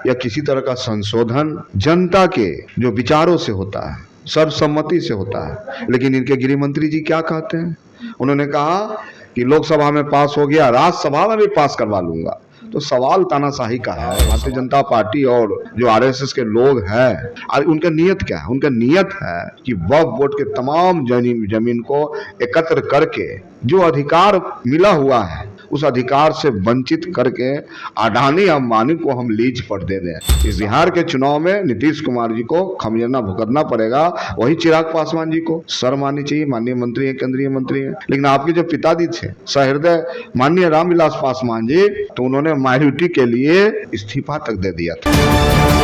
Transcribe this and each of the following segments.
या किसी तरह का संशोधन जनता के जो विचारों से होता है, सर्वसम्मति से होता है। लेकिन इनके गृह मंत्री जी क्या कहते हैं? उन्होंने कहा कि लोकसभा में पास हो गया, राज्यसभा में भी पास करवा लूंगा। तो सवाल तानाशाही का है। भारतीय जनता पार्टी और जो आरएसएस के लोग हैं, और उनका नियत क्या है? उनका नियत है कि वक्फ बोर्ड के तमाम जमीन को एकत्र करके जो अधिकार मिला हुआ है उस अधिकार से वंचित करके अडानी अंबानी को हम लीज पर दे दें। इस बिहार के चुनाव में नीतीश कुमार जी को खमियाना भुगतना पड़ेगा, वही चिराग पासवान जी को। शर्म आनी चाहिए, माननीय मंत्री है, केंद्रीय मंत्री है। लेकिन आपके जो पिताजी थे सहृदय माननीय रामविलास पासवान जी, तो उन्होंने माइनॉरिटी के लिए इस्तीफा तक दे दिया था।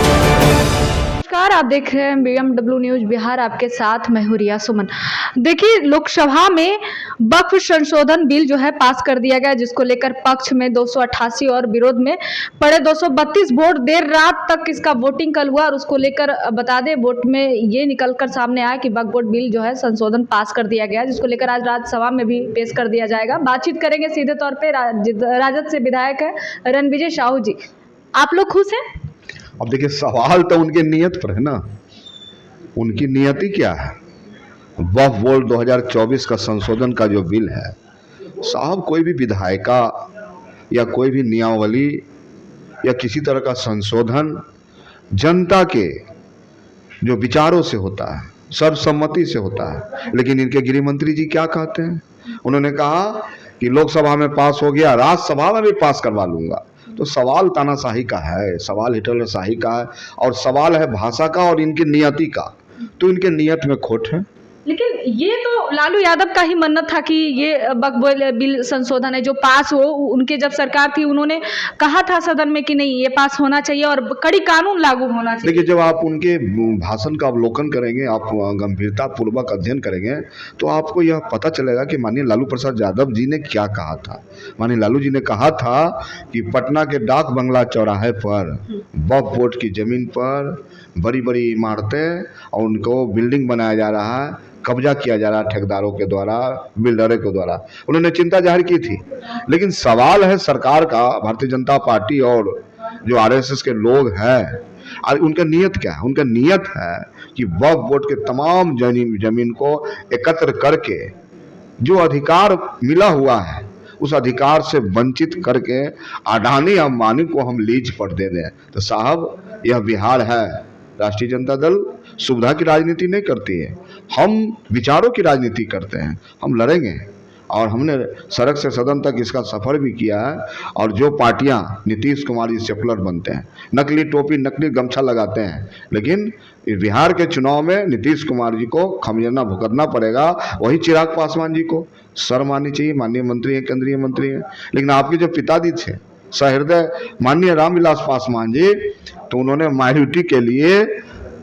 नमस्कार, आप देख रहे हैं BMW न्यूज बिहार, आपके साथ मैं हूं रिया सुमन। देखिए, लोकसभा में वक्फ संशोधन बिल जो है पास कर दिया गया, जिसको लेकर पक्ष में 288 और विरोध में पड़े 232 वोट। देर रात तक इसका वोटिंग कल हुआ और उसको लेकर बता दें, वोट में ये निकलकर सामने आया कि वक्फ बोर्ड बिल जो है संशोधन पास कर दिया गया, जिसको लेकर आज राज्यसभा में भी पेश कर दिया जाएगा। बातचीत करेंगे सीधे तौर पर राजद से विधायक है रणविजय साहू जी। आप लोग खुश हैं? अब देखिए, सवाल तो उनके नियत पर है ना। उनकी नियति क्या है? वक्फ बोर्ड 2024 का संशोधन का जो बिल है साहब, कोई भी विधायिका या कोई भी नियमावली या किसी तरह का संशोधन जनता के जो विचारों से होता है, सर्वसम्मति से होता है। लेकिन इनके गृह मंत्री जी क्या कहते हैं? उन्होंने कहा कि लोकसभा में पास हो गया, राज्यसभा में भी पास करवा लूंगा। तो सवाल तानाशाही का है, सवाल हिटलरशाही का है, और सवाल है भाषा का और इनकी नियति का। तो इनके नियत में खोट है। लेकिन ये तो लालू यादव का ही मन्नत था कि ये वक्फ बोर्ड बिल संशोधन है जो पास हो। उनके जब सरकार थी उन्होंने कहा था सदन में कि नहीं, ये पास होना चाहिए और कड़ी कानून लागू होना चाहिए। देखिए, जब आप उनके भाषण का अवलोकन करेंगे, आप गंभीरता पूर्वक अध्ययन करेंगे, तो आपको यह पता चलेगा कि माननीय लालू प्रसाद यादव जी ने क्या कहा था। माननीय लालू जी ने कहा था कि पटना के डाक बंगला चौराहे पर वक्फ बोर्ड की जमीन पर बड़ी बड़ी इमारतें और उनको बिल्डिंग बनाया जा रहा है, कब्जा किया जा रहा है ठेकेदारों के द्वारा, बिल्डरों के द्वारा। उन्होंने चिंता जाहिर की थी। लेकिन सवाल है सरकार का, भारतीय जनता पार्टी और जो आरएसएस के लोग हैं, और उनका नियत क्या है? उनका नियत है कि वक्फ बोर्ड के तमाम जमीन को एकत्र करके जो अधिकार मिला हुआ है उस अधिकार से वंचित करके अडानी अंबानी को हम लीज पर दे दें। तो साहब, यह बिहार है। राष्ट्रीय जनता दल सुविधा की राजनीति नहीं करती है, हम विचारों की राजनीति करते हैं। हम लड़ेंगे और हमने सड़क से सदन तक इसका सफर भी किया है। और जो पार्टियां नीतीश कुमार जी सेकुलर बनते हैं, नकली टोपी नकली गमछा लगाते हैं, लेकिन बिहार के चुनाव में नीतीश कुमार जी को खमियाना भुगतना पड़ेगा, वही चिराग पासवान जी को। शर्म आनी चाहिए, माननीय मंत्री है, केंद्रीय मंत्री है। लेकिन आपके जो पिताजी थे सहृदय माननीय रामविलास पासवान जी, तो उन्होंने माइनॉरिटी के लिए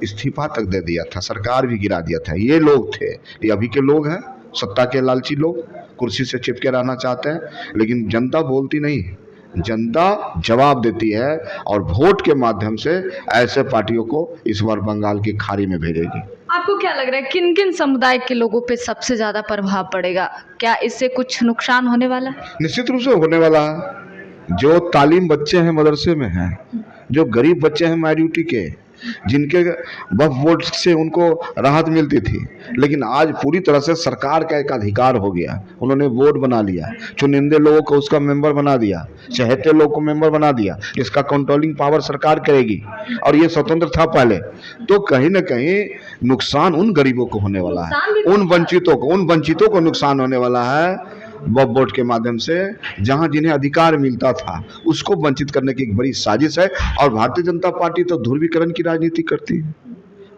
इस्तीफा तक दे दिया था, सरकार भी गिरा दिया था। ये लोग थे, ये अभी के लोग हैं, सत्ता के लालची लोग, कुर्सी से चिपके रहना चाहते हैं। लेकिन जनता बोलती नहीं है, जनता जवाब देती है और वोट के माध्यम से ऐसे पार्टियों को इस बार बंगाल की खाड़ी में भेजेगी। आपको क्या लग रहा है, किन किन समुदाय के लोगों पे सबसे ज्यादा प्रभाव पड़ेगा? क्या इससे कुछ नुकसान होने वाला है? निश्चित रूप से होने वाला है। जो तालीम बच्चे हैं मदरसे में हैं, जो गरीब बच्चे हैं माइनॉरिटी के, जिनके वक्फ बोर्ड से उनको राहत मिलती थी, लेकिन आज पूरी तरह से सरकार का एक अधिकार हो गया। उन्होंने बोर्ड बना लिया, चुनिंदे लोगों को उसका मेंबर बना दिया, चहेते लोगों को मेंबर बना दिया। इसका कंट्रोलिंग पावर सरकार करेगी और ये स्वतंत्र था पहले। तो कहीं ना कहीं नुकसान उन गरीबों को होने वाला है, उन वंचितों को नुकसान होने वाला है वक्फ बोर्ड के माध्यम से। जहां जिन्हें अधिकार मिलता था उसको वंचित करने की एक बड़ी साजिश है। और भारतीय जनता पार्टी तो ध्रुवीकरण की राजनीति करती है।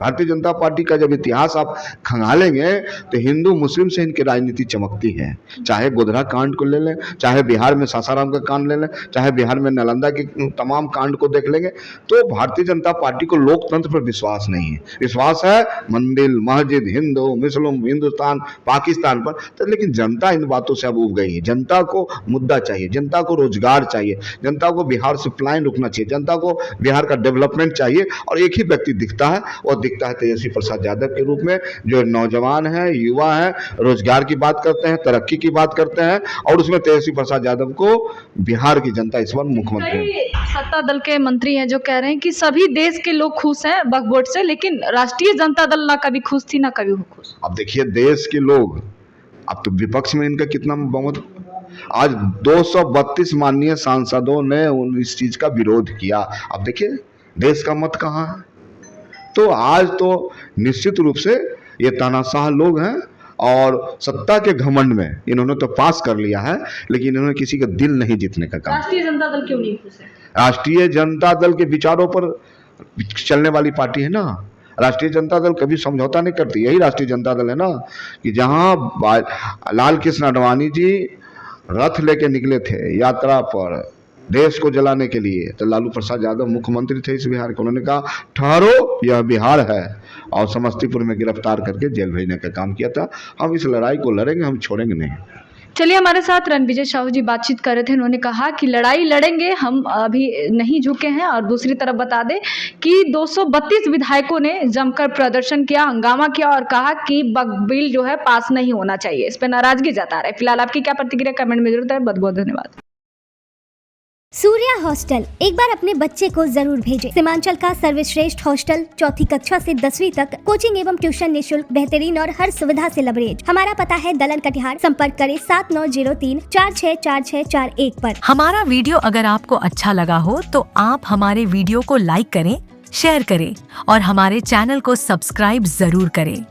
भारतीय जनता पार्टी का जब इतिहास आप खंगालेंगे तो हिंदू मुस्लिम से इनकी राजनीति चमकती है। चाहे गोधरा कांड को ले लें, चाहे बिहार में सासाराम का कांड ले लें, चाहे बिहार में नालंदा के तमाम कांड को देख लेंगे, तो भारतीय जनता पार्टी को लोकतंत्र पर विश्वास नहीं है। विश्वास है मंदिर मस्जिद, हिंदू मुस्लिम, हिंदुस्तान पाकिस्तान पर। तो लेकिन जनता इन बातों से अब उब गई है। जनता को मुद्दा चाहिए, जनता को रोजगार चाहिए, जनता को बिहार से पलायन रुकना चाहिए, जनता को बिहार का डेवलपमेंट चाहिए। और एक ही व्यक्ति दिखता है, और दिखता है तेजस्वी प्रसाद यादव के रूप में, जो नौजवान है, युवा है, रोजगार की बात करते हैं, तरक्की की बात करते हैं, और उसमें तेजस्वी प्रसाद यादव को बिहार की जनता इस बार मुख्यमंत्री है। कई सत्ता दल के मंत्री हैं जो कह रहे हैं कि सभी देश के लोग खुश हैं वक्फ बोर्ड से, लेकिन राष्ट्रीय जनता दल ना कभी खुश थी ना कभी हो खुश। अब देखिए देश के लोग, अब तो विपक्ष में इनका कितना बहुमत, आज 232 माननीय सांसदों ने इस चीज का विरोध किया। अब देखिए देश का मत कहाँ है। तो आज तो निश्चित रूप से ये तानाशाह लोग हैं, और सत्ता के घमंड में इन्होंने तो पास कर लिया है, लेकिन इन्होंने किसी का दिल नहीं जीतने का काम। राष्ट्रीय जनता दल क्यों नहीं खुश है? राष्ट्रीय जनता दल के विचारों पर चलने वाली पार्टी है ना। राष्ट्रीय जनता दल कभी समझौता नहीं करती। यही राष्ट्रीय जनता दल है ना कि जहां लाल कृष्ण आडवाणी जी रथ लेके निकले थे यात्रा पर देश को जलाने के लिए, तो लालू प्रसाद यादव मुख्यमंत्री थे इस बिहार के। उन्होंने कहा ठहरो, यह बिहार है, और समस्तीपुर में गिरफ्तार करके जेल भेजने का काम किया था। हम इस लड़ाई को लड़ेंगे, हम छोड़ेंगे नहीं। चलिए, हमारे साथ रणविजय साहू जी बातचीत कर रहे थे। उन्होंने कहा कि लड़ाई लड़ेंगे, हम अभी नहीं झुके हैं। और दूसरी तरफ बता दें कि 232 विधायकों ने जमकर प्रदर्शन किया, हंगामा किया और कहा कि बिल जो है पास नहीं होना चाहिए। इस पर नाराजगी जता रहे। फिलहाल आपकी क्या प्रतिक्रिया कमेंट में जरूर है। बहुत बहुत धन्यवाद। सूर्या हॉस्टल, एक बार अपने बच्चे को जरूर भेजें। सीमांचल का सर्वश्रेष्ठ हॉस्टल, 4ठी कक्षा से 10वीं तक कोचिंग एवं ट्यूशन निःशुल्क, बेहतरीन और हर सुविधा से लबरेज। हमारा पता है दलन कटिहार। संपर्क करें 7903-464641 पर। हमारा वीडियो अगर आपको अच्छा लगा हो तो आप हमारे वीडियो को लाइक करें, शेयर करें और हमारे चैनल को सब्सक्राइब जरूर करें।